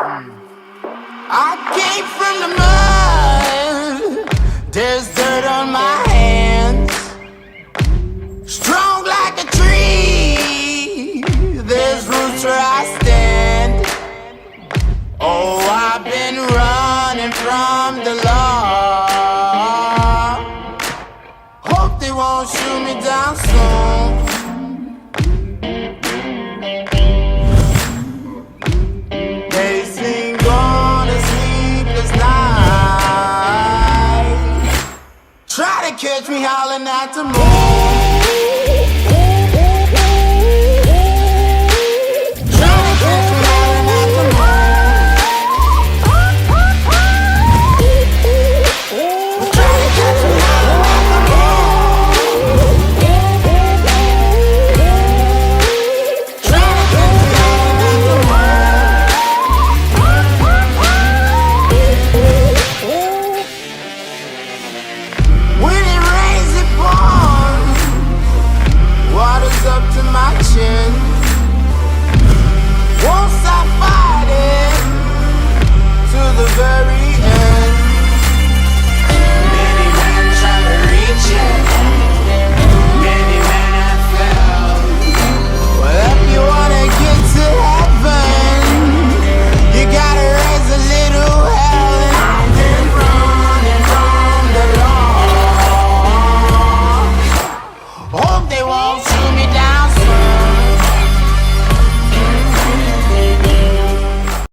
I came from the mud. There's dirt on my hands. Strong like a tree. There's roots where I stand. Oh, I've been running from the law. Hope they won't shoot me down soon. They sing on a sleepless night. Try to catch me howling at the moon. Up to my chin. Won't stop fighting to the very